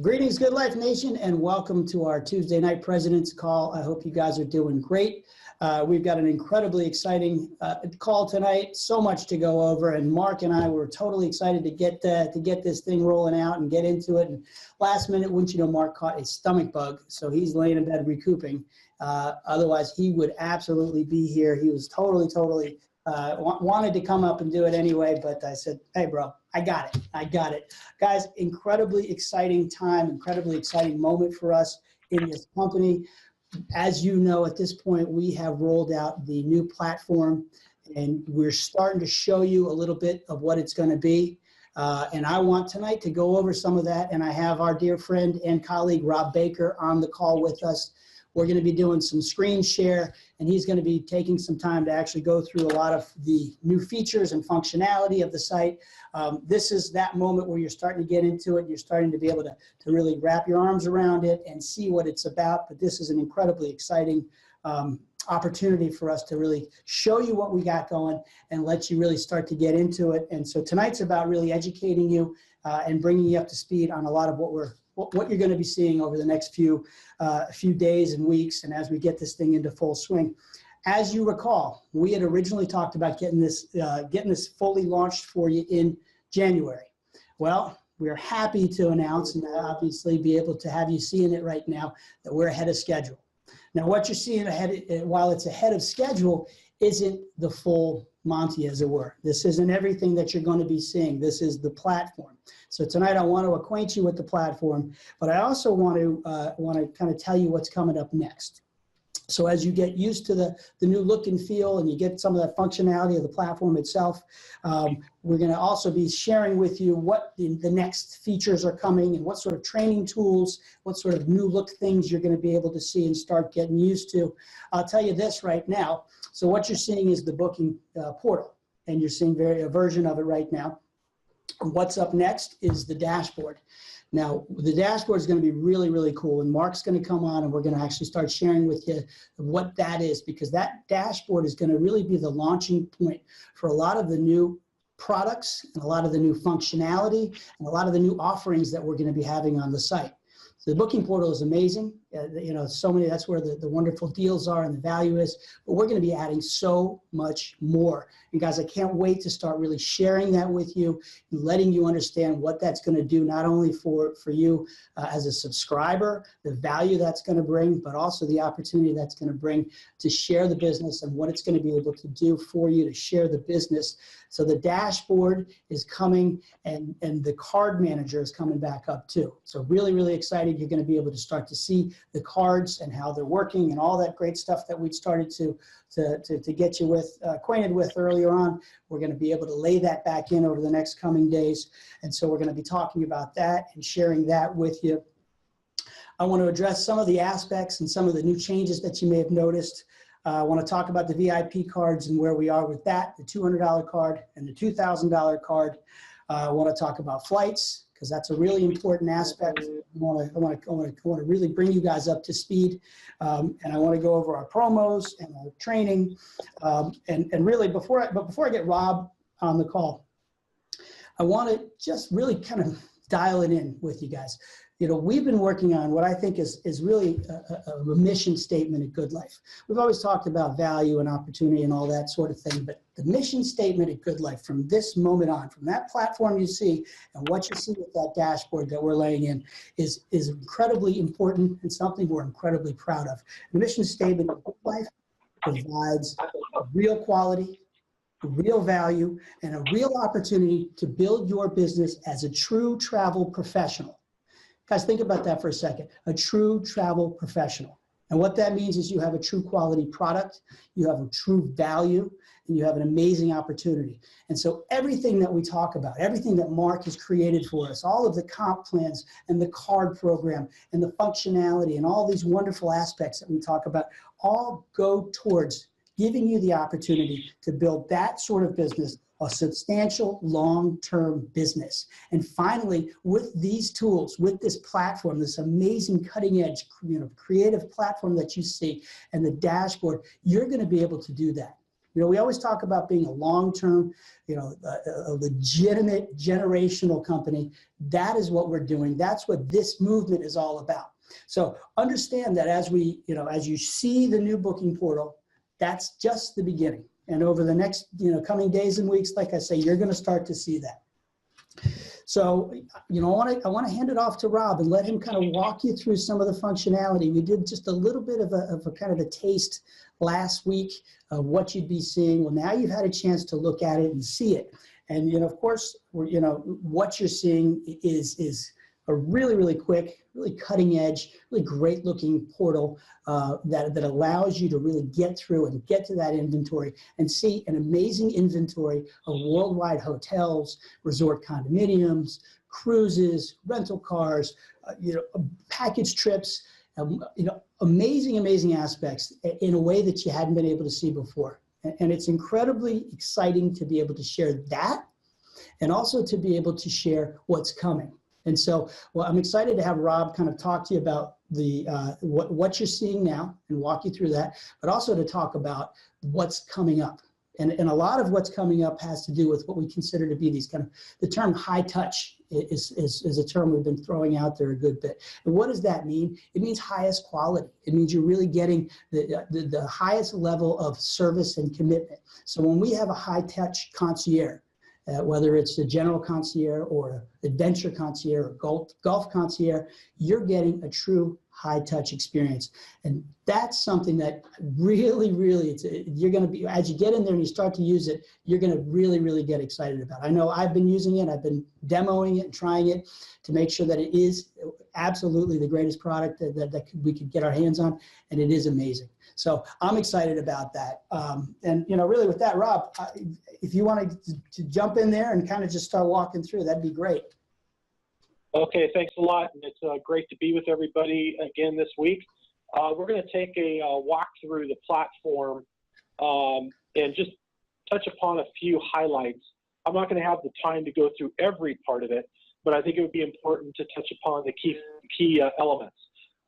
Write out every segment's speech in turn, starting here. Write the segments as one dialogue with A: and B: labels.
A: Greetings, Good Life Nation, and welcome to our Tuesday night President's Call. I hope you guys are doing great. We've got an incredibly exciting call tonight. So much to go over, and Mark and I were totally excited to get this thing rolling out and get into it. And last minute, wouldn't you know, Mark caught a stomach bug, so he's laying in bed recouping. Otherwise, he would absolutely be here. He was totally wanted to come up and do it anyway, but I said, hey, bro, I got it. Guys, incredibly exciting time, incredibly exciting moment for us in this company. As you know, at this point, we have rolled out the new platform, and we're starting to show you a little bit of what it's going to be. And I want tonight to go over some of that, and I have our dear friend and colleague, Rob Baker, on the call with us. We're going to be doing some screen share, and he's going to be taking some time to actually go through a lot of the new features and functionality of the site. This is that moment where you're starting to get into it. You're starting to be able to really wrap your arms around it and see what it's about. But this is an incredibly exciting opportunity for us to really show you what we got going and let you really start to get into it. And so tonight's about really educating you and bringing you up to speed on a lot of what you're going to be seeing over the next few days and weeks, and as we get this thing into full swing. As you recall, we had originally talked about getting this fully launched for you in January. Well, we're happy to announce and obviously be able to have you seeing it right now that we're ahead of schedule. Now, what you're seeing while it's ahead of schedule, isn't the full Monty, as it were. This isn't everything that you're going to be seeing. This is the platform. So tonight I want to acquaint you with the platform, but I also want to kind of tell you what's coming up next. So as you get used to the new look and feel, and you get some of that functionality of the platform itself, we're going to also be sharing with you what the next features are coming and what sort of training tools, what sort of new look things you're going to be able to see and start getting used to. I'll tell you this right now. So what you're seeing is the booking portal, and you're seeing a version of it right now. What's up next is the dashboard. Now, the dashboard is going to be really cool, and Mark's going to come on, and we're going to actually start sharing with you what that is, because that dashboard is going to really be the launching point for a lot of the new products and a lot of the new functionality and a lot of the new offerings that we're going to be having on the site. So the booking portal is amazing. So many, that's where the wonderful deals are and the value is, but we're going to be adding so much more. And guys, I can't wait to start really sharing that with you and letting you understand what that's going to do, not only for you as a subscriber, the value that's going to bring, but also the opportunity that's going to bring to share the business and what it's going to be able to do for you to share the business. So the dashboard is coming, and the card manager is coming back up too. So really excited. You're going to be able to start to see the cards and how they're working and all that great stuff that we'd started to get you acquainted with earlier on. We're going to be able to lay that back in over the next coming days. And so we're going to be talking about that and sharing that with you. I want to address some of the aspects and some of the new changes that you may have noticed. I want to talk about the VIP cards and where we are with that, the $200 card and the $2,000 card. I want to talk about flights, because that's a really important aspect. I want to really bring you guys up to speed, and I want to go over our promos and our training, and really before I get Rob on the call, I want to just really kind of dial it in with you guys. We've been working on what I think is really a mission statement at Good Life. We've always talked about value and opportunity and all that sort of thing, but the mission statement at Good Life from this moment on, from that platform you see and what you see with that dashboard that we're laying in is incredibly important and something we're incredibly proud of. The mission statement of Good Life provides real quality, real value, and a real opportunity to build your business as a true travel professional. Guys, think about that for a second. A true travel professional. And what that means is you have a true quality product, you have a true value, and you have an amazing opportunity. And so everything that we talk about, everything that Mark has created for us, all of the comp plans and the card program and the functionality and all these wonderful aspects that we talk about, all go towards giving you the opportunity to build that sort of business, a substantial long-term business. And finally, with these tools, with this platform, this amazing cutting-edge creative platform that you see and the dashboard, you're going to be able to do that. We always talk about being a long-term, a legitimate generational company. That is what we're doing. That's what this movement is all about. So understand that as you see the new booking portal, that's just the beginning. And over the next, coming days and weeks, like I say, you're going to start to see that. So, I want to hand it off to Rob and let him kind of walk you through some of the functionality. We did just a little bit of a kind of a taste last week of what you'd be seeing. Well, now you've had a chance to look at it and see it. And, of course, what you're seeing is a really, really quick, really cutting edge, really great looking portal that allows you to really get through and get to that inventory and see an amazing inventory of worldwide hotels, resort condominiums, cruises, rental cars, package trips, amazing, amazing aspects in a way that you hadn't been able to see before. And it's incredibly exciting to be able to share that and also to be able to share what's coming. And so, well, I'm excited to have Rob kind of talk to you about the what you're seeing now and walk you through that, but also to talk about what's coming up. And a lot of what's coming up has to do with what we consider to be these kind of, the term high touch is a term we've been throwing out there a good bit. And what does that mean? It means highest quality. It means you're really getting the highest level of service and commitment. So when we have a high touch concierge, whether it's a general concierge or adventure concierge or golf concierge, you're getting a true high-touch experience. And that's something that really, really, you're going to be, as you get in there and you start to use it, you're going to really, really get excited about it. I know I've been using it. I've been demoing it and trying it to make sure that it is absolutely the greatest product that we could get our hands on, and it is amazing. So I'm excited about that. And, really with that, Rob, if you wanted to jump in there and kind of just start walking through, that'd be great.
B: Okay, thanks a lot. And it's great to be with everybody again this week. We're going to take a walk through the platform and just touch upon a few highlights. I'm not going to have the time to go through every part of it, but I think it would be important to touch upon the key elements.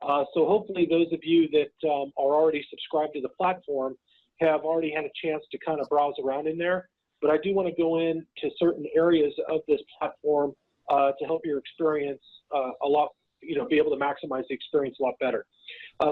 B: So hopefully those of you that are already subscribed to the platform have already had a chance to kind of browse around in there. But I do want to go into certain areas of this platform to help your experience a lot, be able to maximize the experience a lot better.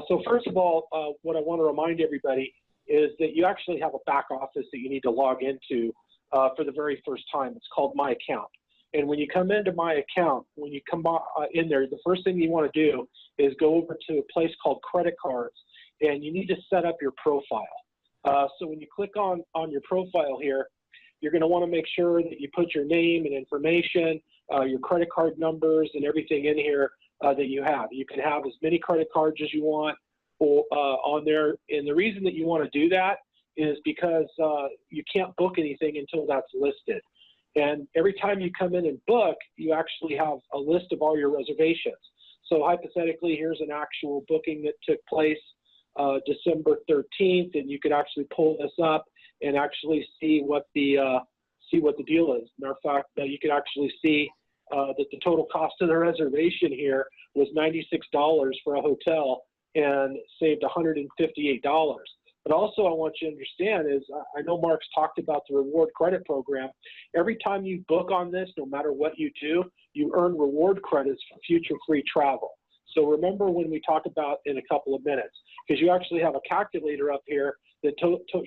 B: So first of all, what I want to remind everybody is that you actually have a back office that you need to log into for the very first time. It's called My Account. And when you come into My Account, when you come in there, the first thing you want to do is go over to a place called Credit Cards, and you need to set up your profile. So when you click on your profile here, you're going to want to make sure that you put your name and information, your credit card numbers, and everything in here that you have. You can have as many credit cards as you want on there. And the reason that you want to do that is because you can't book anything until that's listed. And every time you come in and book, you actually have a list of all your reservations. So hypothetically, here's an actual booking that took place December 13th, and you could actually pull this up and actually see what the deal is. Matter of fact, you could actually see that the total cost of the reservation here was $96 for a hotel and saved $158. But also I want you to understand is, I know Mark's talked about the reward credit program. Every time you book on this, no matter what you do, you earn reward credits for future free travel. So remember when we talk about in a couple of minutes, because you actually have a calculator up here that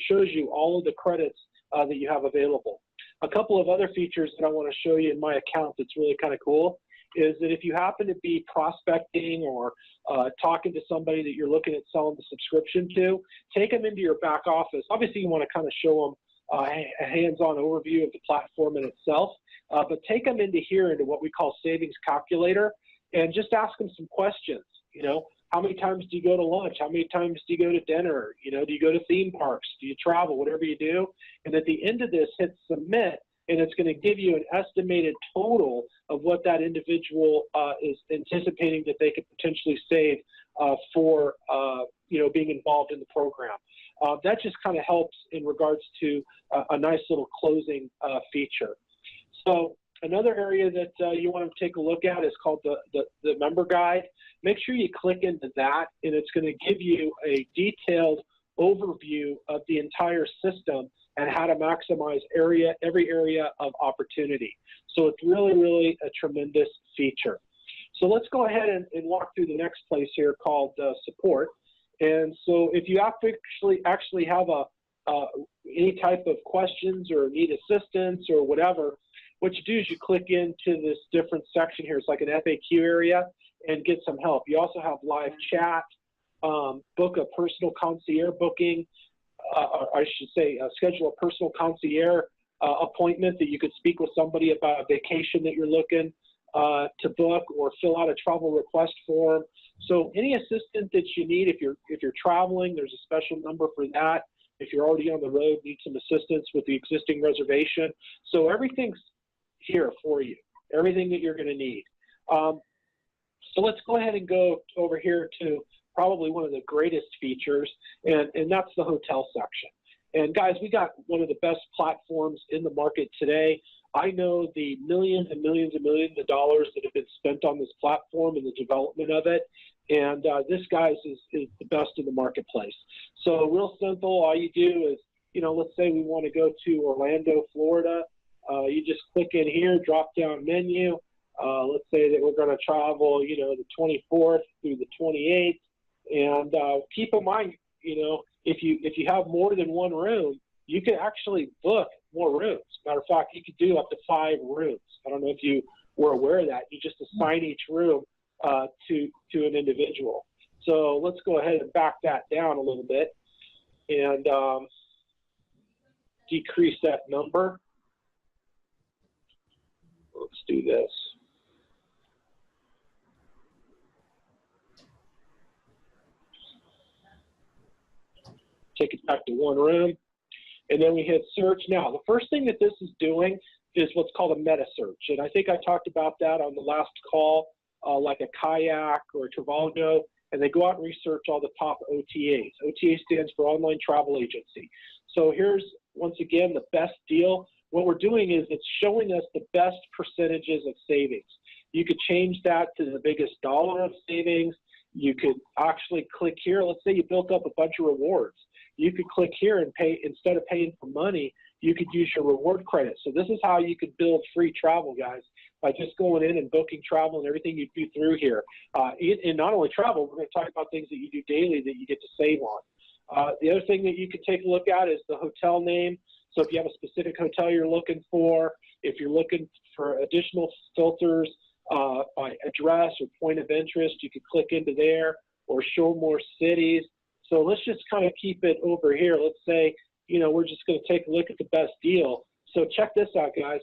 B: shows you all of the credits that you have available. A couple of other features that I want to show you in My Account that's really kind of cool is that if you happen to be prospecting or talking to somebody that you're looking at selling the subscription to, take them into your back office. Obviously, you want to kind of show them a hands-on overview of the platform in itself, but take them into here into what we call Savings Calculator and just ask them some questions. How many times do you go to lunch? How many times do you go to dinner? Do you go to theme parks? Do you travel? Whatever you do. And at the end of this, hit submit, and it's going to give you an estimated total of what that individual is anticipating that they could potentially save for being involved in the program. That just kind of helps in regards to a nice little closing feature. So another area that you want to take a look at is called the member guide. Make sure you click into that, and it's going to give you a detailed overview of the entire system and how to maximize every area of opportunity. So it's really, really a tremendous feature. So let's go ahead and walk through the next place here called support. And so if you actually have any type of questions or need assistance or whatever, what you do is you click into this different section here. It's like an FAQ area, and get some help. You also have live chat, book a personal concierge booking, I should say schedule a personal concierge appointment that you could speak with somebody about a vacation that you're looking to book, or fill out a travel request form. So any assistance that you need, if you're traveling, there's a special number for that. If you're already on the road, need some assistance with the existing reservation. So everything's here for you, everything that you're going to need. So let's go ahead and go over here to probably one of the greatest features, and that's the hotel section. And guys, we got one of the best platforms in the market today. I know the millions and millions and millions of dollars that have been spent on this platform and the development of it. And this, guys, is the best in the marketplace. So real simple, all you do is, let's say we want to go to Orlando, Florida. You just click in here, drop down menu. Let's say that we're going to travel, the 24th through the 28th. And keep in mind, if you have more than one room, you can actually book more rooms. Matter of fact, you could do up to 5 rooms. I don't know if you were aware of that. You just assign each room to an individual. So let's go ahead and back that down a little bit and decrease that number. Let's do this. Take it back to 1 room, and then we hit search. Now, the first thing that this is doing is what's called a meta search, and I think I talked about that on the last call, like a Kayak or a Trivago, and they go out and research all the top OTAs. OTA stands for Online Travel Agency. So here's, once again, the best deal. What we're doing is it's showing us the best percentages of savings. You could change that to the biggest dollar of savings. You could actually click here. Let's say you built up a bunch of rewards. You could click here and pay, instead of paying for money, you could use your reward credit. So this is how you could build free travel, guys, by just going in and booking travel and everything you do through here. And not only travel, we're going to talk about things that you do daily that you get to save on. The other thing that you can take a look at is the hotel name. So if you have a specific hotel you're looking for, if you're looking for additional filters by address or point of interest, you could click into there, or show more cities. So let's just kind of keep it over here. Let's say, we're just going to take a look at the best deal. So check this out, guys.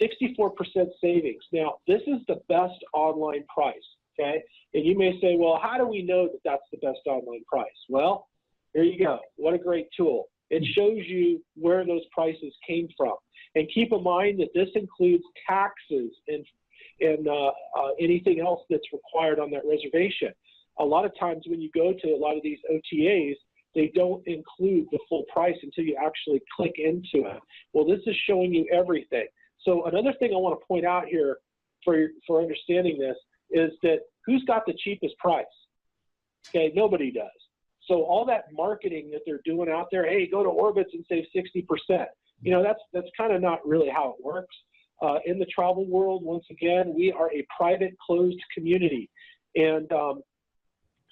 B: 64% savings. Now, this is the best online price, okay? And you may say, well, how do we know that that's the best online price? Well, here you go. What a great tool. It shows you where those prices came from. And keep in mind that this includes taxes and anything else that's required on that reservation. A lot of times when you go to a lot of these OTAs, they don't include the full price until you actually click into it. Well, this is showing you everything. So another thing I want to point out here for understanding this is that who's got the cheapest price? Okay, nobody does. So all that marketing that they're doing out there, hey, go to Orbitz and save 60%. That's kind of not really how it works. In the travel world, once again, we are a private, closed community. And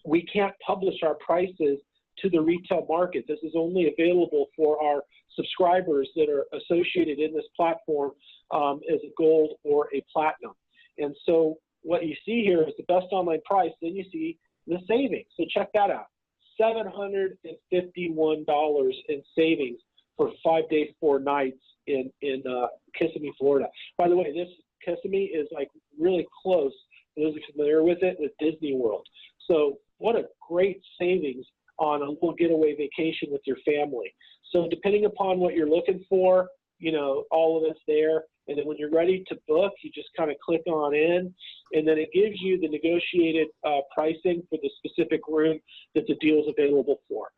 B: we can't publish our prices to the retail market. This is only available for our subscribers that are associated in this platform as a gold or a platinum. And so what you see here is the best online price. Then you see the savings. So check that out. $751 in savings for 5 days, 4 nights in Kissimmee, Florida. By the way, this Kissimmee is like really close, for those who are familiar with it, with Disney World. So what a great savings on a little getaway vacation with your family. So depending upon what you're looking for, all of it's there. And then when you're ready to book, you just kind of click on in, and then it gives you the negotiated pricing for the specific room that the deal is available for.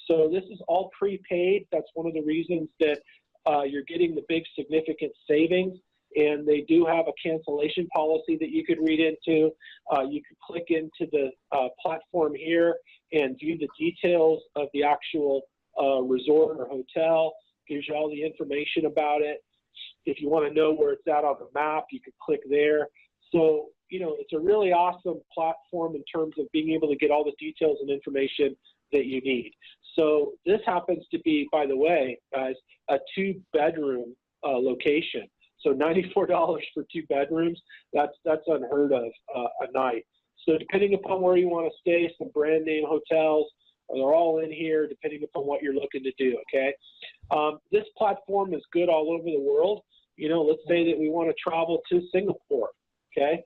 B: So this is all prepaid. That's one of the reasons that you're getting the big significant savings. And they do have a cancellation policy that you could read into. You could click into the platform here and view the details of the actual resort or hotel. Gives you all the information about it. If you want to know where it's at on the map, you can click there. So, you know, it's a really awesome platform in terms of being able to get all the details and information that you need. So this happens to be, by the way, guys, a 2-bedroom location. So $94 for 2 bedrooms, that's unheard of a night. So depending upon where you want to stay, some brand name hotels, they're all in here depending upon what you're looking to do, okay? This platform is good all over the world. You know, let's say that we want to travel to Singapore, okay?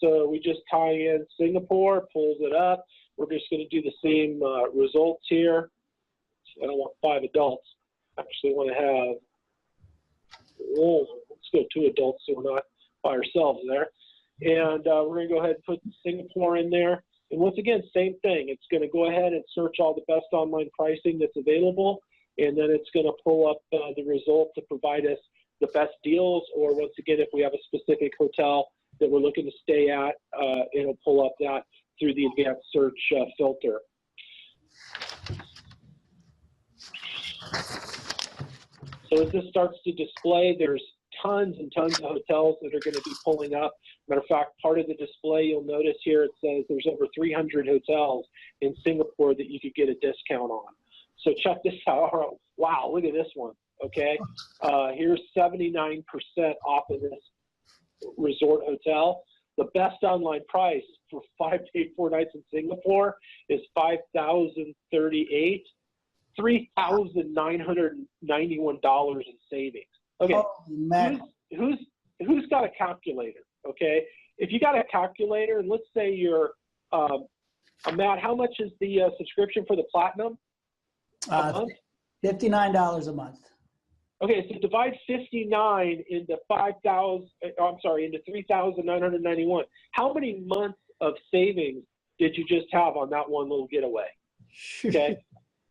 B: So we just tie in Singapore, pulls it up. We're just going to do the same results here. I don't want 5 adults. I actually want to have, let's go 2 adults so we're not by ourselves there. And we're going to go ahead and put Singapore in there. And once again, same thing. It's going to go ahead and search all the best online pricing that's available, and then it's going to pull up the result to provide us the best deals, or once again, if we have a specific hotel that we're looking to stay at, it'll pull up that through the advanced search filter. So as this starts to display, there's tons and tons of hotels that are going to be pulling up. Matter of fact, part of the display, you'll notice here, it says there's over 300 hotels in Singapore that you could get a discount on. So check this out. Wow, look at this one, okay? Here's 79% off of this resort hotel. The best online price for 5 days, 4 nights in Singapore is $5,038, $3,991 in savings. Okay, who's got a calculator? Okay, if you got a calculator, and let's say you're Matt, how much is the subscription for the Platinum a month?
A: $59 a month.
B: Okay, so divide 59 into 5,000. I'm sorry, into 3,991. How many months of savings did you just have on that one little getaway? Okay,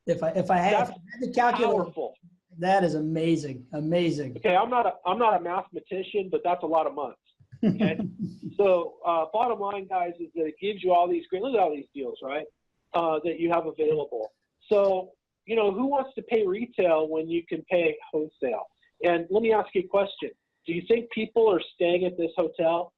A: if I had the calculator,
B: powerful.
A: That is amazing, amazing.
B: Okay, I'm not a mathematician, but that's a lot of months. Okay, so bottom line, guys, is that it gives you all these great. Look at all these deals, right? That you have available. So, you know, who wants to pay retail when you can pay wholesale? And let me ask you a question. Do you think people are staying at this hotel?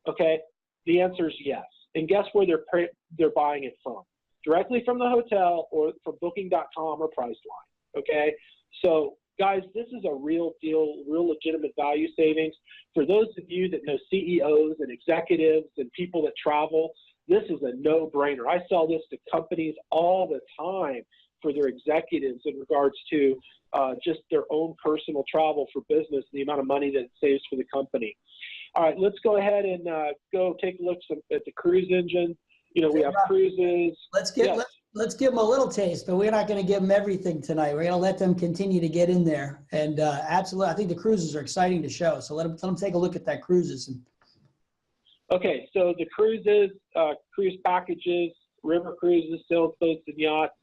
B: Okay, the answer is yes. And guess where they're buying it from? Directly from the hotel or from Booking.com or Priceline. Okay, so guys, this is a real deal, real legitimate value savings. For those of you that know CEOs and executives and people that travel, this is a no-brainer. I sell this to companies all the time for their executives in regards to just their own personal travel for business and the amount of money that it saves for the company. All right, let's go ahead and go take a look at the cruise engine. You know, we have cruises.
A: Let's give them a little taste, but we're not going to give them everything tonight. We're going to let them continue to get in there. And absolutely, I think the cruises are exciting to show. So let them take a look at that cruises.
B: Okay, so the cruises, cruise packages, river cruises, sailboats, and yachts.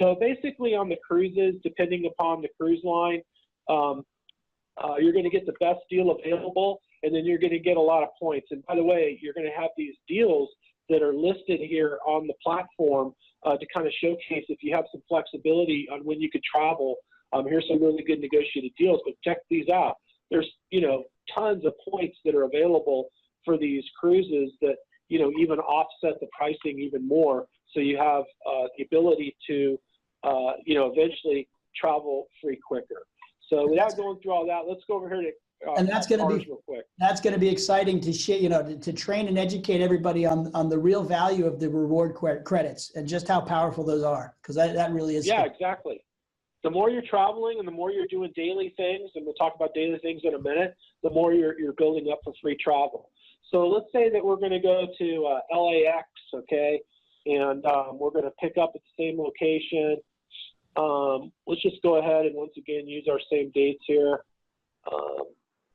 B: So basically on the cruises, depending upon the cruise line, you're going to get the best deal available, and then you're going to get a lot of points. And by the way, you're going to have these deals that are listed here on the platform to kind of showcase if you have some flexibility on when you could travel. Here's some really good negotiated deals, but check these out. There's, you know, tons of points that are available for these cruises that, you know, even offset the pricing even more. So you have the ability to, you know, eventually travel free quicker. So without going through all that, let's go over here to
A: and that's going to be exciting to share, you know, to train and educate everybody on the real value of the reward credits and just how powerful those are, because that really is.
B: Yeah, exactly. The more you're traveling and the more you're doing daily things, and we'll talk about daily things in a minute, the more you're building up for free travel. So let's say that we're going to go to LAX, okay, and we're going to pick up at the same location. Let's just go ahead and once again use our same dates here.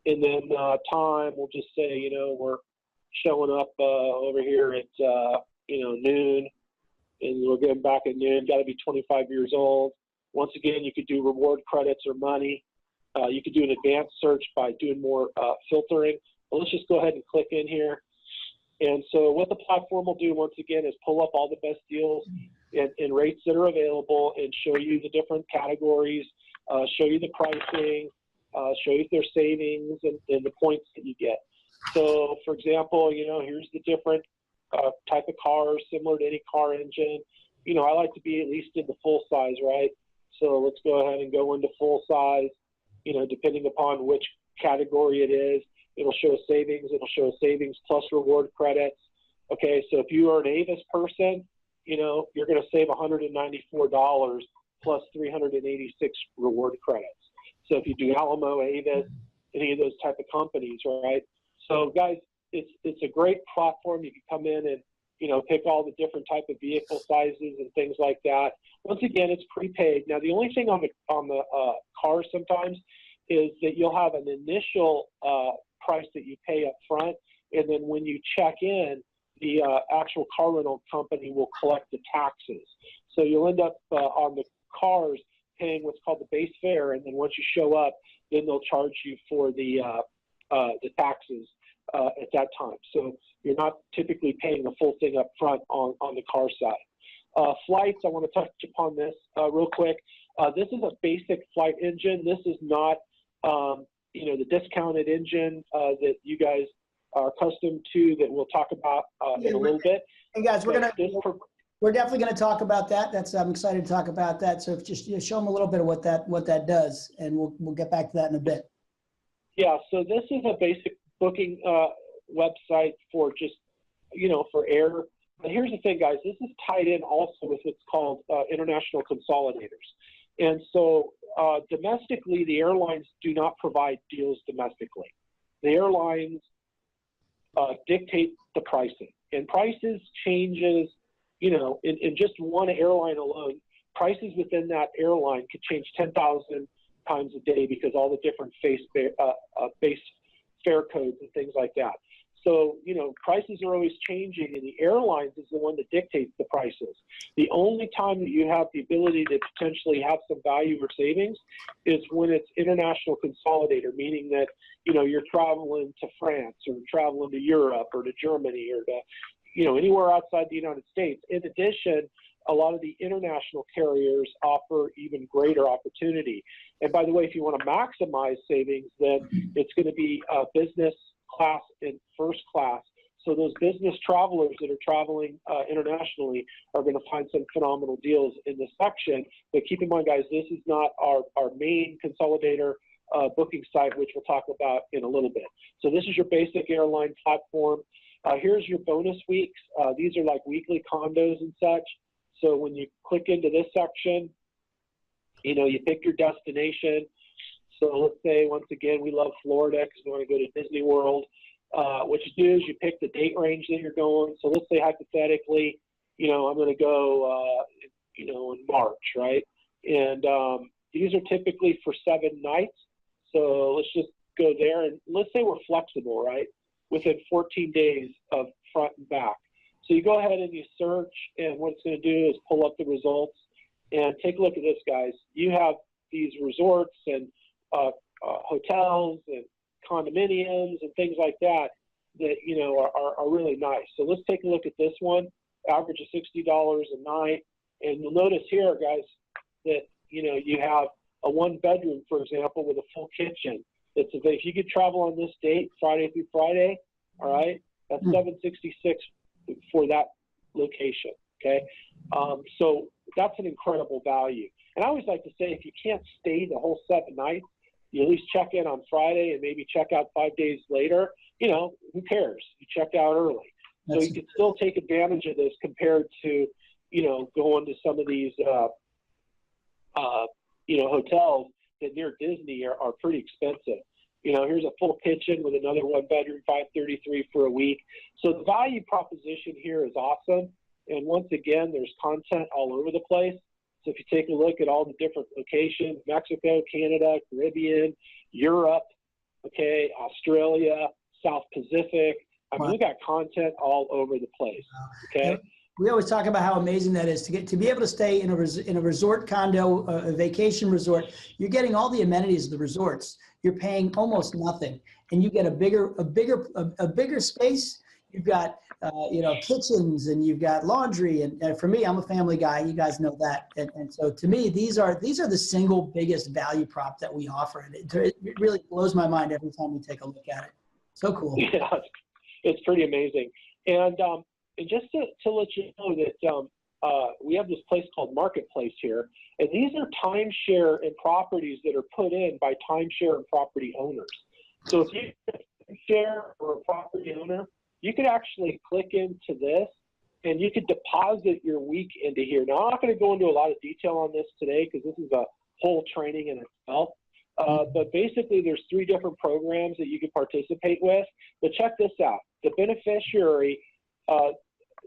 B: And then time, we'll just say, you know, we're showing up over here at, you know, noon, and we're getting back at noon. Got to be 25 years old. Once again, you could do reward credits or money. You could do an advanced search by doing more filtering. But let's just go ahead and click in here. And so what the platform will do, once again, is pull up all the best deals and and rates that are available and show you the different categories, show you the pricing, show you their savings and the points that you get. So, for example, here's the different type of cars similar to any car engine. I like to be at least in the full size, right? So let's go ahead and go into full size. Depending upon which category it is, it'll show savings. It'll show savings plus reward credits. Okay, so if you are an Avis person, you're going to save $194 plus 386 reward credits. So if you do Alamo, Avis, any of those type of companies, right? So guys, it's a great platform. You can come in and pick all the different type of vehicle sizes and things like that. Once again, it's prepaid. Now, the only thing on the car sometimes is that you'll have an initial price that you pay up front, and then when you check in, the actual car rental company will collect the taxes. So you'll end up on the cars paying what's called the base fare, and then once you show up, then they'll charge you for the taxes at that time. So you're not typically paying the full thing up front on the car side. Flights, I want to touch upon this real quick. This is a basic flight engine. This is not, the discounted engine that you guys are accustomed to that we'll talk about in a little bit.
A: And guys, we're definitely going to talk about that. I'm excited to talk about that. So just show them a little bit of what that does, and we'll get back to that in a bit.
B: Yeah, so this is a basic booking website for just, for air. But here's the thing, guys. This is tied in also with what's called international consolidators. And so domestically, the airlines do not provide deals domestically. The airlines dictate the pricing. And prices changes, in just one airline alone, prices within that airline could change 10,000 times a day because all the different base fare codes and things like that. So, prices are always changing, and the airlines is the one that dictates the prices. The only time that you have the ability to potentially have some value or savings is when it's international consolidator, meaning that, you're traveling to France or traveling to Europe or to Germany or to, anywhere outside the United States. In addition, a lot of the international carriers offer even greater opportunity. And by the way, if you want to maximize savings, then it's going to be business class and first class. So those business travelers that are traveling internationally are going to find some phenomenal deals in this section. But keep in mind, guys, this is not our main consolidator booking site, which we'll talk about in a little bit. So this is your basic airline platform. Here's your bonus weeks. These are like weekly condos and such. So when you click into this section, you pick your destination. So let's say, once again, we love Florida because we want to go to Disney World. What you do is you pick the date range that you're going. So let's say hypothetically, I'm going to go, in March, right? And these are typically for 7 nights. So let's just go there. And let's say we're flexible, right? Within 14 days of front and back. So you go ahead and you search, and what it's going to do is pull up the results. And take a look at this, guys. You have these resorts and hotels and condominiums and things like that are really nice. So let's take a look at this one. Average of $60 a night, and you'll notice here, guys, that you have a 1-bedroom, for example, with a full kitchen. If you could travel on this date, Friday through Friday, all right, that's $766 for that location. Okay, so that's an incredible value. And I always like to say, if you can't stay the whole 7 nights, you at least check in on Friday and maybe check out 5 days later. Who cares? You checked out early. So you can still take advantage of this compared to, going to some of these, hotels that near Disney are pretty expensive. Here's a full kitchen with another 1-bedroom, $533 for a week. So the value proposition here is awesome. And once again, there's content all over the place. So if you take a look at all the different locations, Mexico, Canada, Caribbean, Europe, okay, Australia, South Pacific, we've got content all over the place, okay?
A: We always talk about how amazing that is to be able to stay in a resort condo, a vacation resort. You're getting all the amenities of the resorts. You're paying almost nothing, and you get a bigger space. You've got kitchens, and you've got laundry. And for me, I'm a family guy. You guys know that. And so to me, these are the single biggest value prop that we offer. And it really blows my mind every time we take a look at it. So cool.
B: Yeah, it's pretty amazing. And just to let you know that we have this place called Marketplace here. And these are timeshare and properties that are put in by timeshare and property owners. So if you share or a property owner, you could actually click into this and you could deposit your week into here. Now, I'm not going to go into a lot of detail on this today because this is a whole training in itself. But basically, there's 3 different programs that you can participate with. But check this out. The beneficiary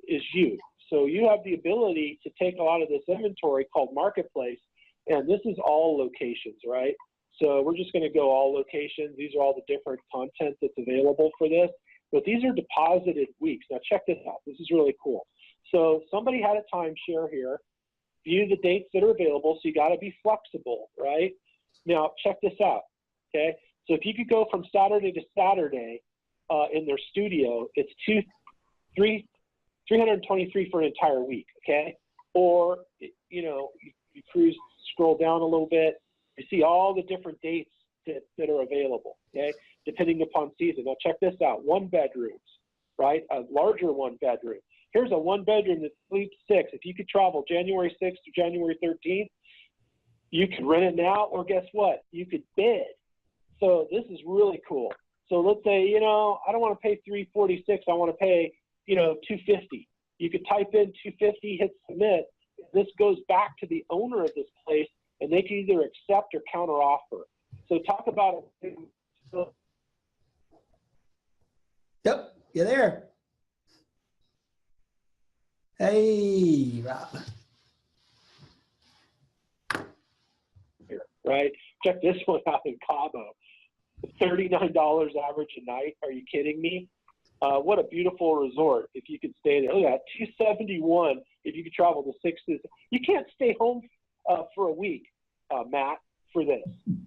B: is you. So you have the ability to take a lot of this inventory called Marketplace, and this is all locations, right? So we're just going to go all locations. These are all the different content that's available for this. But these are deposited weeks. Now check this out. This is really cool. So somebody had a timeshare here. View the dates that are available. So you got to be flexible, right? Now check this out. Okay. So if you could go from Saturday to Saturday in their studio, it's 323 for an entire week. Okay. Or you scroll down a little bit. You see all the different dates that are available, okay, depending upon season. Now check this out, 1 bedrooms, right, a larger 1 bedroom. Here's a 1 bedroom that sleeps 6. If you could travel January 6th to January 13th, you could rent it now, or guess what? You could bid. So this is really cool. So let's say, I don't want to pay $346, I want to pay, $250. You could type in $250, hit submit. This goes back to the owner of this place, and they can either accept or counter offer. So talk about it.
A: Yep, you're there. Hey, Rob.
B: Right? Check this one out in Cabo. $39 average a night. Are you kidding me? What a beautiful resort if you could stay there. Look at that, $271 if you could travel to 6 days. You can't stay home for a week, Matt, for this.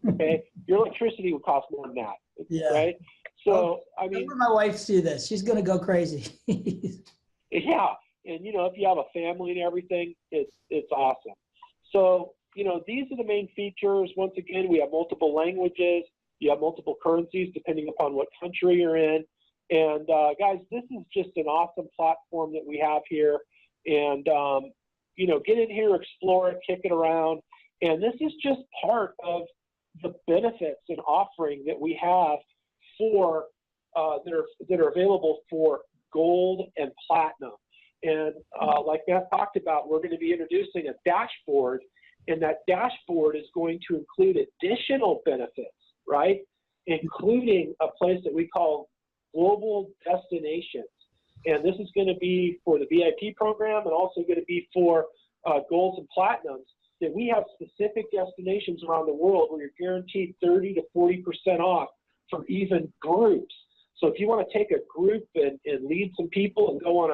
B: Okay, your electricity would cost more than that.
A: Yeah.
B: Right. So I mean,
A: my wife see this, she's gonna go crazy.
B: Yeah, and if you have a family and everything, it's awesome. So these are the main features. Once again, we have multiple languages. You have multiple currencies depending upon what country you're in. And guys, this is just an awesome platform that we have here. And get in here, explore it, kick it around. And this is just part of the benefits and offering that we have for that are available for gold and platinum. And like Matt talked about, we're going to be introducing a dashboard, and that dashboard is going to include additional benefits, right? Including a place that we call global destinations. And this is going to be for the VIP program and also going to be for golds and platinums, that we have specific destinations around the world where you're guaranteed 30 to 40% off for even groups. So if you want to take a group and lead some people and go on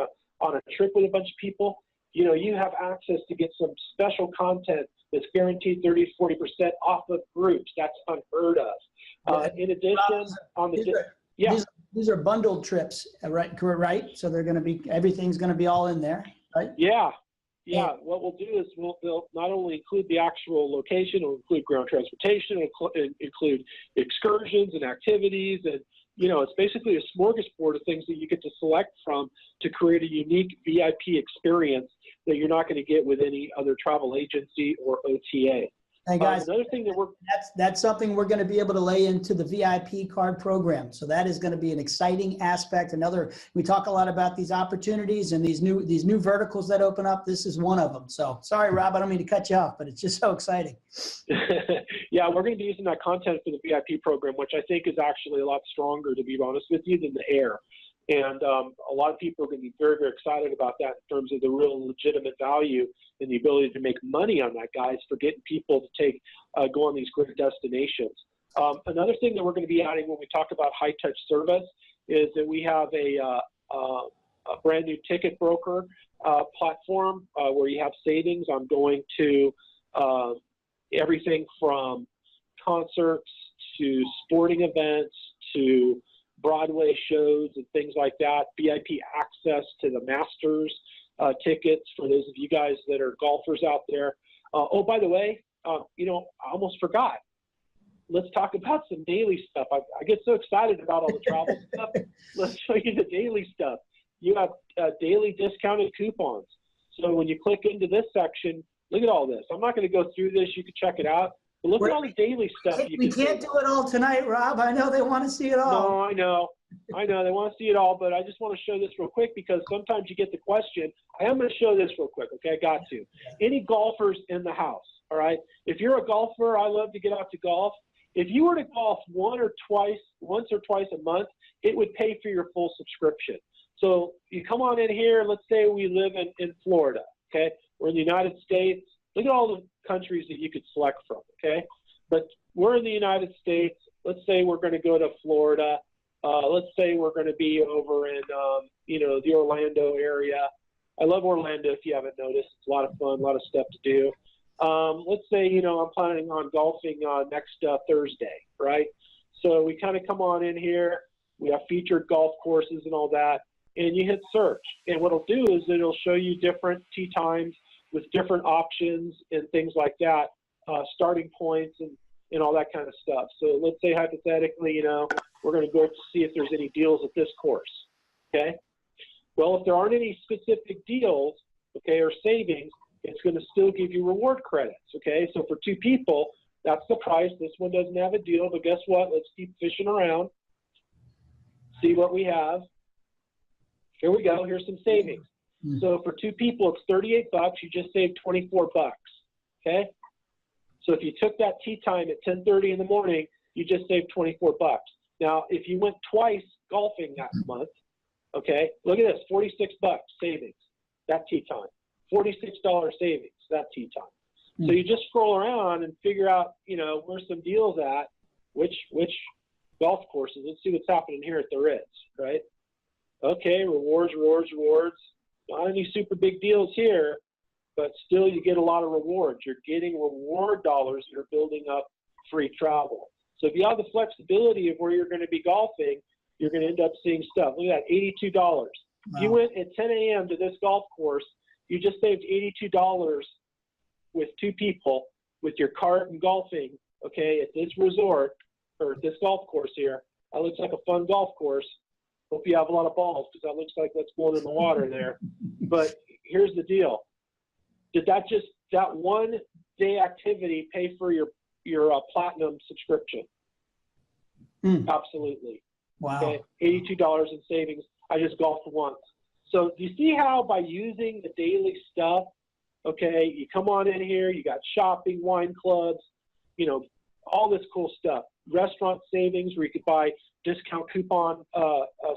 B: a trip with a bunch of people, you have access to get some special content that's guaranteed 30 to 40% off of groups. That's unheard of. In addition,
A: these are bundled trips, right? So they're going to be, everything's going to be all in there, right?
B: Yeah. What we'll do is we'll not only include the actual location, it'll include ground transportation, it'll include excursions and activities, and it's basically a smorgasbord of things that you get to select from to create a unique VIP experience that you're not going to get with any other travel agency or OTA.
A: Hey guys,
B: another thing
A: that's something we're going to be able to lay into the VIP card program. So that is going to be an exciting aspect. We talk a lot about these opportunities and these new verticals that open up. This is one of them. So sorry, Rob, I don't mean to cut you off, but it's just so exciting.
B: Yeah, we're going to be using that content for the VIP program, which I think is actually a lot stronger, to be honest with you, than the air. And a lot of people are going to be very, very excited about that in terms of the real legitimate value and the ability to make money on that, guys, for getting people to go on these great destinations. Another thing that we're going to be adding when we talk about high-touch service is that we have a brand new ticket broker platform where you have savings on going to everything from concerts to sporting events to Broadway shows and things like that, VIP access to the Masters tickets for those of you guys that are golfers out there. Oh, by the way, you know, I almost forgot. Let's talk about some daily stuff. I get so excited about all the travel stuff. Let's show you the daily stuff. You have daily discounted coupons. So when you click into this section, look at all this. I'm not going to go through this. You can check it out. But look at all the daily stuff.
A: We can't do it all tonight, Rob. I know they want to see it all.
B: No, I know. They want to see it all, but I just want to show this real quick because sometimes you get the question. I am going to show this real quick, okay? I got to. Any golfers in the house, all right? If you're a golfer, I love to get out to golf. If you were to golf once or twice a month, it would pay for your full subscription. So you come on in here. Let's say we live in Florida, okay? We're in the United States. Look at all the countries that you could select from, okay? But we're in the United States. Let's say we're going to go to Florida. Let's say we're going to be over in, you know, the Orlando area. I love Orlando if you haven't noticed. It's a lot of fun, a lot of stuff to do. Let's say, you know, I'm planning on golfing next Thursday, right? So we kind of come on in here. We have featured golf courses and all that, and you hit search. And what it'll do is it'll show you different tee times with different options and things like that, starting points and all that kind of stuff. So let's say hypothetically, you know, we're going to go to see if there's any deals at this course, okay? Well, if there aren't any specific deals, okay, or savings, it's going to still give you reward credits, okay? So for 2 people, that's the price. This one doesn't have a deal, but guess what? Let's keep fishing around, see what we have. Here we go. Here's some savings. So for 2 people, it's $38. You just saved $24, okay? So if you took that tee time at 10:30 in the morning, you just saved $24. Now, if you went twice golfing that month, okay, look at this, $46 savings, that tee time. $46 savings, that tee time. So you just scroll around and figure out, you know, where some deals at, which golf courses. Let's see what's happening here at the Ritz, right? Okay, rewards. Not any super big deals here, but still you get a lot of rewards. You're getting reward dollars that are building up free travel. So if you have the flexibility of where you're going to be golfing, you're going to end up seeing stuff. Look at that, $82. Wow. If you went at 10 a.m. to this golf course, you just saved $82 with 2 people with your cart and golfing, okay, at this resort or at this golf course here. That looks like a fun golf course. Hope you have a lot of balls because that looks like what's going in the water there. But here's the deal. Did that one day activity pay for your platinum subscription? Absolutely.
A: Wow.
B: Okay, $82 in savings. I just golfed once. So do you see how by using the daily stuff, okay, you come on in here, you got shopping, wine clubs, you know, all this cool stuff. Restaurant savings where you could buy discount coupon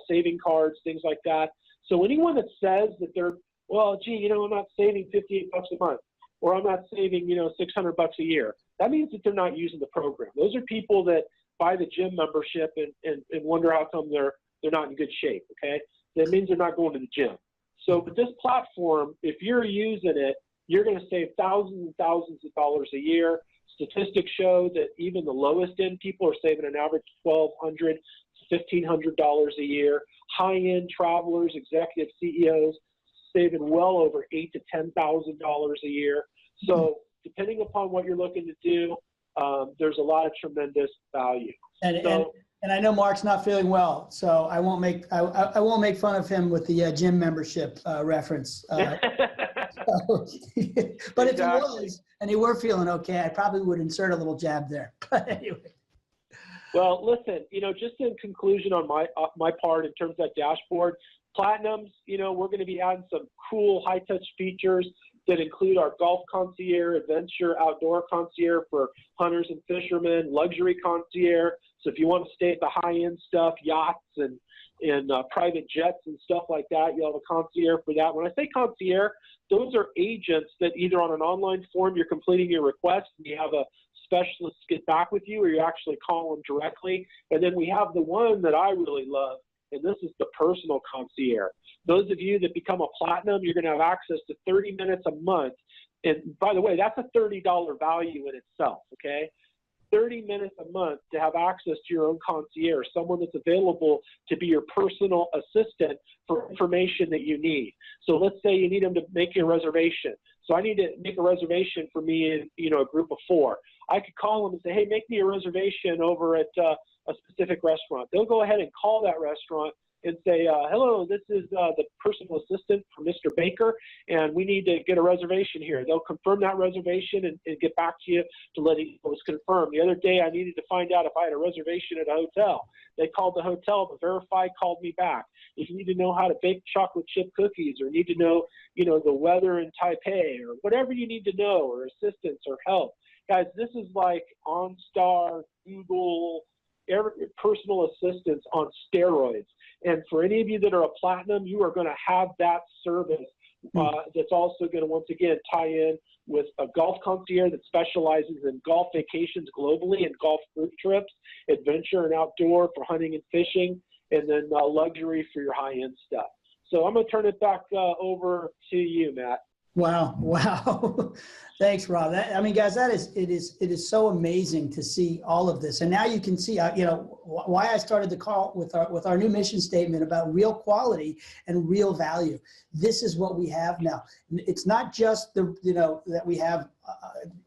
B: saving cards, things like that. So anyone that says that they're, well, gee, you know, I'm not saving $58 a month, or I'm not saving, you know, $600 a year, that means that they're not using the program. Those are people that buy the gym membership and wonder how come they're not in good shape, okay? That means they're not going to the gym. So with this platform, if you're using it, you're going to save thousands and thousands of dollars a year. Statistics show that even the lowest end people are saving an average $1,200 to $1,500 a year. High-end travelers, executive CEOs, saving well over $8,000 to $10,000 a year. So depending upon what you're looking to do, there's a lot of tremendous value.
A: And I know Mark's not feeling well, so I won't make fun of him with the gym membership reference. But if he was and he were feeling okay, I probably would insert a little jab there. But anyway.
B: Well, listen, you know, just in conclusion on my part in terms of that dashboard, Platinums, you know, we're going to be adding some cool high-touch features that include our golf concierge, adventure outdoor concierge for hunters and fishermen, luxury concierge. So if you want to stay at the high-end stuff, yachts and private jets and stuff like that, you'll have a concierge for that. When I say concierge, those are agents that either on an online form you're completing your request and you have a specialist get back with you, or you actually call them directly. And then we have the one that I really love, and this is the personal concierge. Those of you that become a platinum, you're going to have access to 30 minutes a month. And by the way, that's a $30 value in itself, okay? 30 minutes a month to have access to your own concierge, someone that's available to be your personal assistant for information that you need. So let's say you need them to make your reservation. So I need to make a reservation for me and, you know, a group of 4. I could call them and say, hey, make me a reservation over at a specific restaurant. They'll go ahead and call that restaurant and say, hello, this is the personal assistant for Mr. Baker, and we need to get a reservation here. They'll confirm that reservation and get back to you to let you know it was confirmed. The other day, I needed to find out if I had a reservation at a hotel. They called the hotel, the Verify called me back. If you need to know how to bake chocolate chip cookies, or need to know, you know, the weather in Taipei, or whatever you need to know, or assistance or help. Guys, this is like OnStar, Google, personal assistance on steroids. And for any of you that are a platinum, you are going to have that service that's also going to, once again, tie in with a golf concierge that specializes in golf vacations globally and golf group trips, adventure and outdoor for hunting and fishing, and then luxury for your high-end stuff. So I'm going to turn it back over to you, Matt.
A: Wow. Wow. Thanks, Rob. I mean, guys, it is so amazing to see all of this. And now you can see, you know, why I started the call with our new mission statement about real quality and real value. This is what we have now. It's not just that we have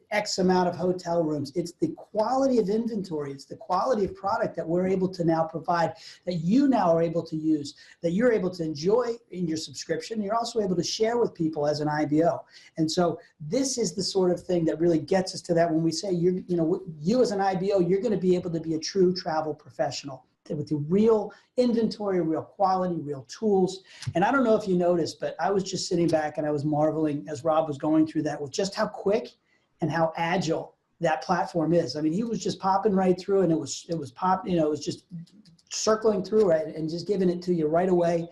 A: X amount of hotel rooms. It's the quality of inventory. It's the quality of product that we're able to now provide, that you now are able to use, that you're able to enjoy in your subscription. You're also able to share with people as an IBO. And so this is the sort of thing that really gets us to that when we say, you as an IBO, you're going to be able to be a true travel professional with the real inventory, real quality, real tools. And I don't know if you noticed, but I was just sitting back and I was marveling as Rob was going through that with just how quick and how agile that platform is. I mean, he was just popping right through, and it was just circling through, right, and just giving it to you right away.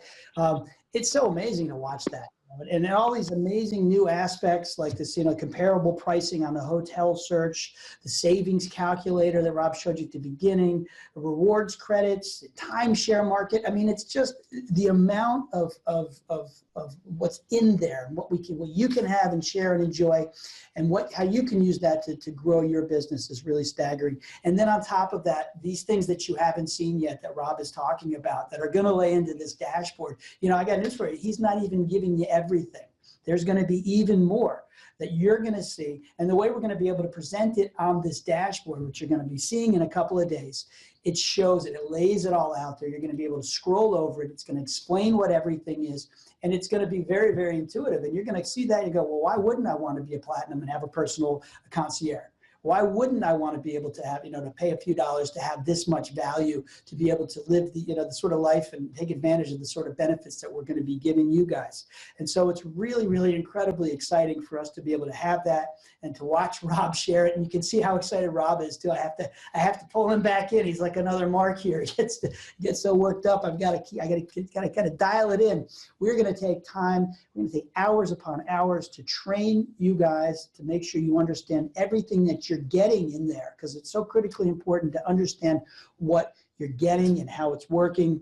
A: It's so amazing to watch that. And all these amazing new aspects like this, comparable pricing on the hotel search, the savings calculator that Rob showed you at the beginning, the rewards credits, the timeshare market. I mean, it's just the amount of what's in there, what you can have and share and enjoy, and how you can use that to grow your business is really staggering. And then on top of that, these things that you haven't seen yet that Rob is talking about that are going to lay into this dashboard. I got news for you. He's not even giving you everything. There's going to be even more that you're going to see. And the way we're going to be able to present it on this dashboard, which you're going to be seeing in a couple of days, it shows it, it lays it all out there. You're going to be able to scroll over it. It's going to explain what everything is. And it's going to be very, very intuitive. And you're going to see that and you go, well, why wouldn't I want to be a platinum and have a personal concierge? Why wouldn't I want to be able to have, to pay a few dollars to have this much value, to be able to live the sort of life and take advantage of the sort of benefits that we're going to be giving you guys. And so it's really, really incredibly exciting for us to be able to have that and to watch Rob share it. And you can see how excited Rob is too. I have to pull him back in. He's like another Mark here. He gets so worked up. I got to kind of dial it in. We're going to take time. We're going to take hours upon hours to train you guys to make sure you understand everything that you're getting in there, because it's so critically important to understand what you're getting and how it's working.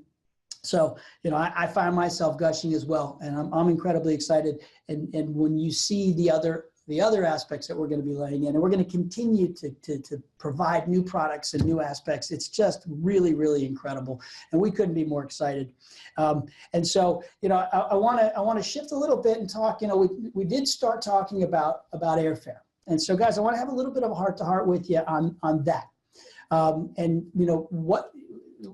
A: So, I find myself gushing as well, and I'm incredibly excited. And when you see the other aspects that we're going to be laying in, and we're going to continue to provide new products and new aspects, it's just really, really incredible. And we couldn't be more excited. And so, I want to shift a little bit and talk, we did start talking about airfare. And so, guys, I want to have a little bit of a heart-to-heart with you on that.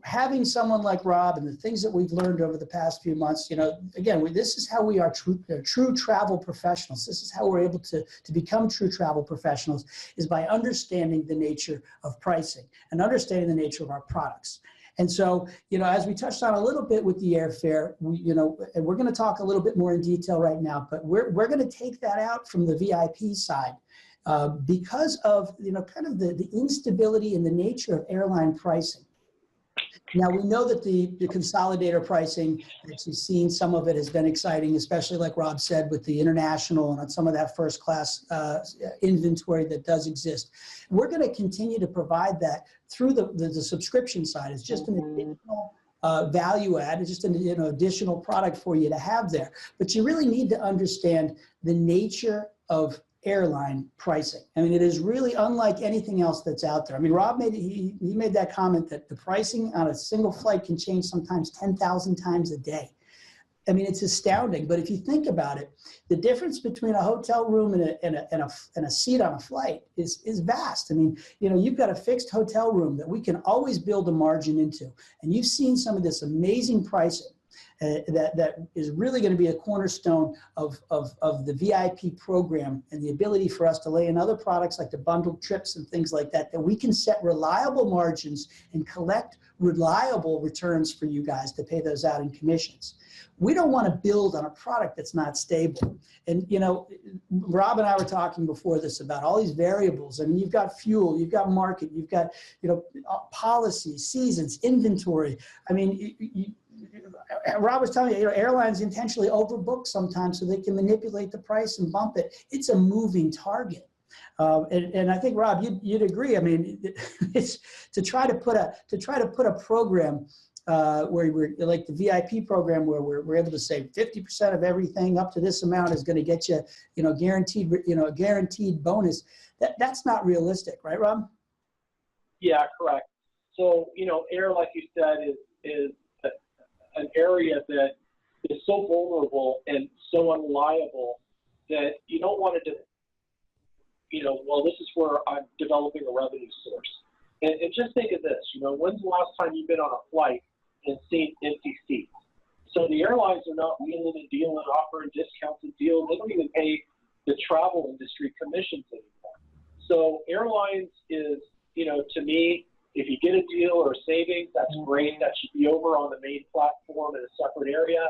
A: Having someone like Rob and the things that we've learned over the past few months, again, this is how we are true travel professionals. This is how we're able to become true travel professionals, is by understanding the nature of pricing and understanding the nature of our products. And so, as we touched on a little bit with the airfare, and we're going to talk a little bit more in detail right now, but we're going to take that out from the VIP side because of, kind of the instability in the nature of airline pricing. Now, we know that the consolidator pricing that you've seen, some of it has been exciting, especially like Rob said, with the international and on some of that first class inventory that does exist. We're going to continue to provide that through the subscription side. It's just an additional value add. It's just an additional product for you to have there. But you really need to understand the nature of airline pricing. I mean, it is really unlike anything else that's out there. I mean, Rob he made that comment that the pricing on a single flight can change sometimes 10,000 times a day. I mean, it's astounding. But if you think about it, the difference between a hotel room and a seat on a flight is vast. I mean, you know, you've got a fixed hotel room that we can always build a margin into. And you've seen some of this amazing pricing that is really going to be a cornerstone of the VIP program, and the ability for us to lay in other products like the bundled trips and things like that, that we can set reliable margins and collect reliable returns for you guys to pay those out in commissions. We don't want to build on a product that's not stable. And, you know, Rob and I were talking before this about all these variables. I mean, you've got fuel, you've got market, you've got, you know, policy, seasons, inventory. I mean, Rob was telling you, you know, airlines intentionally overbook sometimes so they can manipulate the price and bump it. It's a moving target. And I think, Rob, you'd agree. I mean, it's to try to put a program where we're like the VIP program, where we're able to say 50% of everything up to this amount is going to get you, you know, a guaranteed bonus. That's not realistic, right, Rob?
B: Yeah, correct. So, you know, air, like you said, is an area that is so vulnerable and so unreliable that you don't want to, you know, well, this is where I'm developing a revenue source. And just think of this, you know, when's the last time you've been on a flight and seen empty seats? So the airlines are not wheeling and dealing, offering discounts and deals. They don't even pay the travel industry commissions anymore. So airlines is, you know, to me, if you get a deal or a savings, that's great. That should be over on the main platform in a separate area.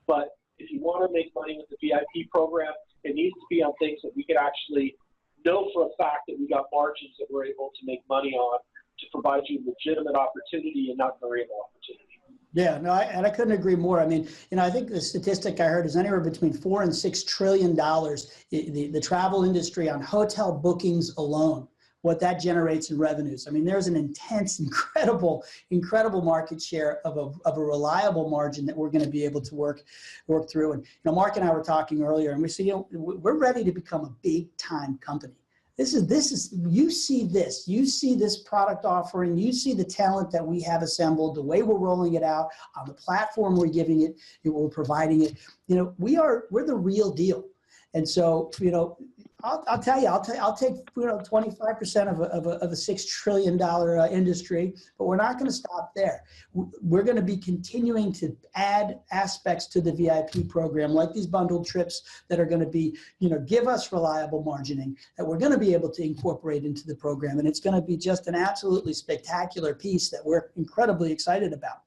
B: But if you want to make money with the VIP program, it needs to be on things that we can actually know for a fact that we got margins that we're able to make money on to provide you legitimate opportunity and not variable opportunity.
A: Yeah, no, and I couldn't agree more. I mean, you know, I think the statistic I heard is anywhere between $4 and $6 trillion, the travel industry on hotel bookings alone, what that generates in revenues. I mean, there's an intense, incredible market share of a reliable margin that we're going to be able to work through. And, you know, Mark and I were talking earlier, and we said, you know, we're ready to become a big time company. You see this product offering, you see the talent that we have assembled, the way we're rolling it out on the platform we're giving it, we're providing it. You know, we're the real deal. And so, you know, I'll take, you know, 25% of a $6 trillion industry, but we're not going to stop there. We're going to be continuing to add aspects to the VIP program, like these bundled trips that are going to be, you know, give us reliable margining that we're going to be able to incorporate into the program. And it's going to be just an absolutely spectacular piece that we're incredibly excited about.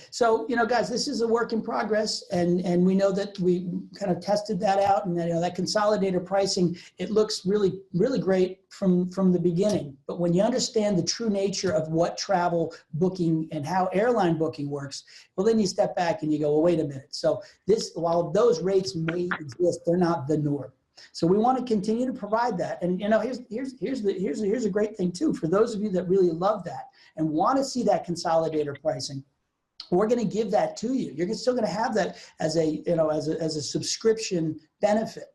A: So, you know, guys, this is a work in progress, and we know that we kind of tested that out, and that, you know, that consolidator pricing, it looks really, really great from the beginning. But when you understand the true nature of what travel booking and how airline booking works, well, then you step back and you go, well, wait a minute. So while those rates may exist, they're not the norm. So we want to continue to provide that. And, you know, here's a great thing too, for those of you that really love that and want to see that consolidator pricing. We're going to give that to you. You're still going to have that as a subscription benefit.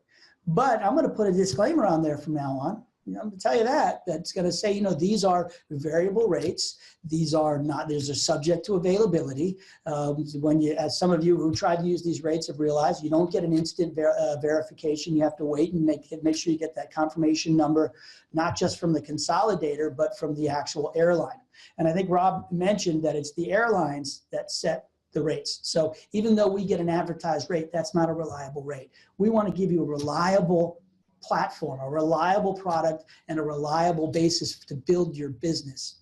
A: But I'm going to put a disclaimer on there from now on. I'm going to tell you that's going to say, you know, these are variable rates. These are subject to availability. As some of you who tried to use these rates have realized, you don't get an instant verification. You have to wait and make sure you get that confirmation number, not just from the consolidator, but from the actual airline. And I think Rob mentioned that it's the airlines that set the rates. So even though we get an advertised rate, that's not a reliable rate. We want to give you a reliable platform, a reliable product, and a reliable basis to build your business.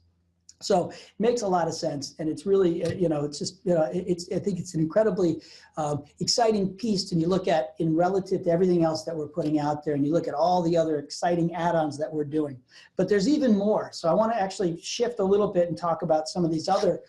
A: So it makes a lot of sense, and it's really, you know, it's just, you know, I think it's an incredibly exciting piece. And you look at in relative to everything else that we're putting out there, and you look at all the other exciting add-ons that we're doing. But there's even more. So I want to actually shift a little bit and talk about some of these other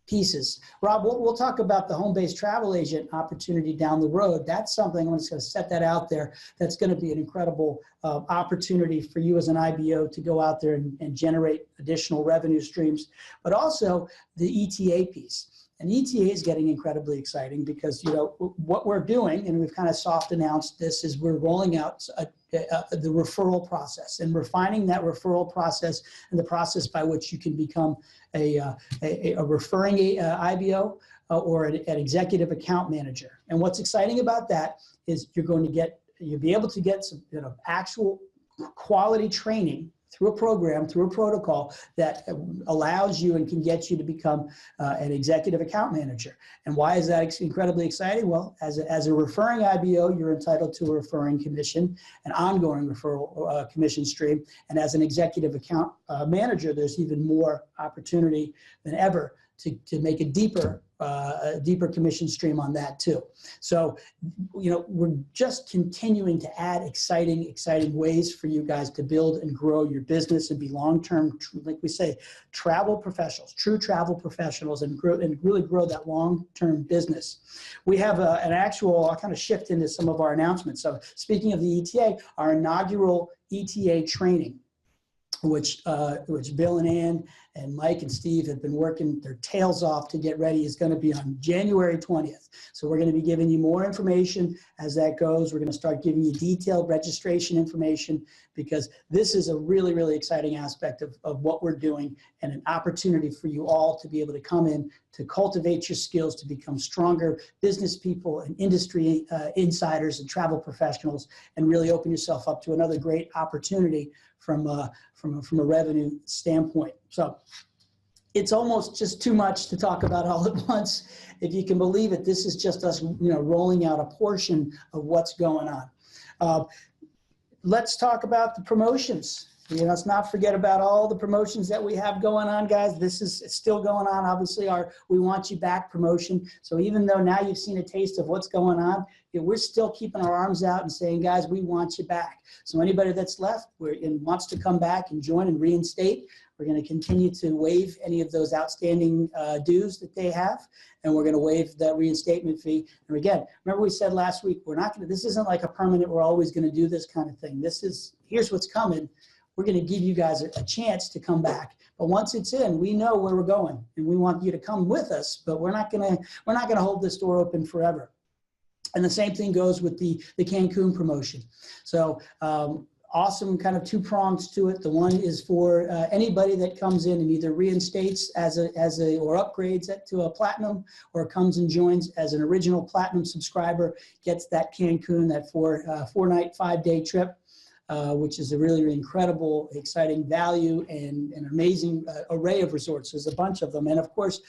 A: pieces. Rob, we'll talk about the home-based travel agent opportunity down the road. That's something, I'm just going to set that out there. That's going to be an incredible opportunity for you as an IBO to go out there and generate additional revenue streams, but also the ETA piece. And ETA is getting incredibly exciting because, you know, what we're doing, and we've kind of soft announced this, is we're rolling out the referral process and refining that referral process and the process by which you can become a referring IBO or an executive account manager. And what's exciting about that is you'll be able to get some, you know, actual quality training through a program, through a protocol that allows you and can get you to become an executive account manager. And why is that incredibly exciting? Well, as a referring IBO, you're entitled to a referring commission, an ongoing referral commission stream. And as an executive account manager, there's even more opportunity than ever to make a deeper commission stream on that too. So, you know, we're just continuing to add exciting ways for you guys to build and grow your business and be long-term, like we say, travel professionals, true travel professionals, and really grow that long-term business. We have an actual, I'll kind of shift into some of our announcements. So speaking of the ETA, our inaugural ETA training, which Bill and Ann and Mike and Steve have been working their tails off to get ready, is going to be on January 20th. So we're going to be giving you more information as that goes. We're going to start giving you detailed registration information, because this is a really exciting aspect of what we're doing, and an opportunity for you all to be able to come in to cultivate your skills to become stronger business people and industry insiders and travel professionals, and really open yourself up to another great opportunity from a revenue standpoint. So it's almost just too much to talk about all at once. If you can believe it, this is just us, you know, rolling out a portion of what's going on. Let's talk about the promotions. You know, let's not forget about all the promotions that we have going on, guys. This is still going on. Obviously, our We Want You Back promotion. So even though now you've seen a taste of what's going on, we're still keeping our arms out and saying, guys, we want you back. So anybody that's left and wants to come back and join and reinstate, we're going to continue to waive any of those outstanding dues that they have, and we're going to waive that reinstatement fee. And again, remember we said last week, this isn't like a permanent, we're always going to do this kind of thing. Here's what's coming. We're going to give you guys a chance to come back. But once it's in, we know where we're going, and we want you to come with us, but we're not going to hold this door open forever. And the same thing goes with the Cancun promotion. So awesome, kind of two prongs to it. The one is for anybody that comes in and either reinstates or upgrades to a platinum, or comes and joins as an original platinum subscriber, gets that Cancun, that 4-night, 5-day trip. Which is a really incredible, exciting value and an amazing array of resorts. There's a bunch of them, and of course,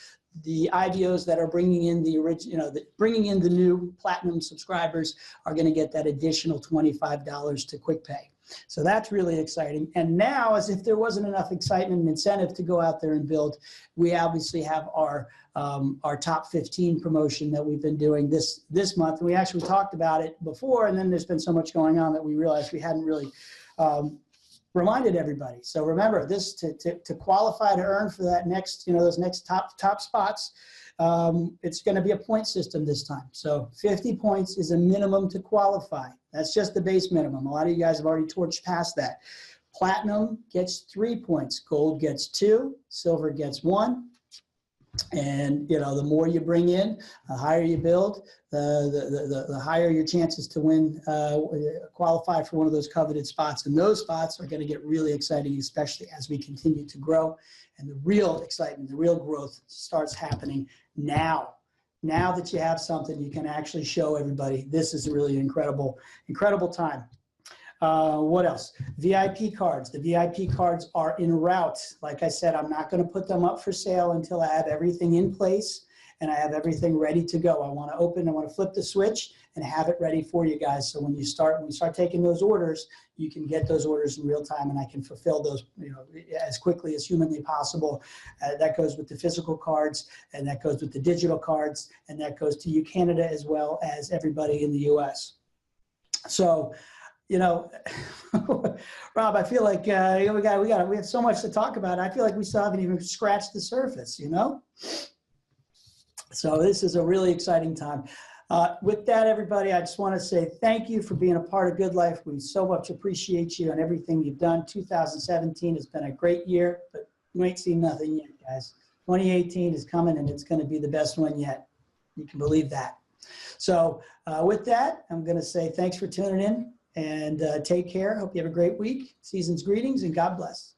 A: the IBOs that are bringing in bringing in the new platinum subscribers are going to get that additional $25 to quick pay. So that's really exciting. And now, as if there wasn't enough excitement and incentive to go out there and build, we obviously have our top 15 promotion that we've been doing this month. And we actually talked about it before, and then there's been so much going on that we realized we hadn't really reminded everybody. So remember this, to qualify to earn for that next, those next top spots. It's going to be a point system this time. So 50 points is a minimum to qualify. That's just the base minimum. A lot of you guys have already torched past that. Platinum gets 3 points. Gold gets 2. Silver gets 1. And the more you bring in, the higher you build, the higher your chances to win, qualify for one of those coveted spots. And those spots are going to get really exciting, especially as we continue to grow. And the real excitement, the real growth starts happening now. Now that you have something, you can actually show everybody. This is a really incredible time. What else? VIP cards. The VIP cards are en route. Like I said, I'm not going to put them up for sale until I have everything in place and I have everything ready to go. I want to flip the switch and have it ready for you guys. So when you start taking those orders, you can get those orders in real time, and I can fulfill those, as quickly as humanly possible. That goes with the physical cards, and that goes with the digital cards, and that goes to you, Canada, as well as everybody in the U.S. So, Rob, I feel like we have so much to talk about. I feel like we still haven't even scratched the surface, So this is a really exciting time. With that, everybody, I just want to say thank you for being a part of GoodLife. We so much appreciate you and everything you've done. 2017 has been a great year, but you ain't seen nothing yet, guys. 2018 is coming, and it's going to be the best one yet. You can believe that. So with that, I'm going to say thanks for tuning in, and take care. Hope you have a great week. Season's greetings, and God bless.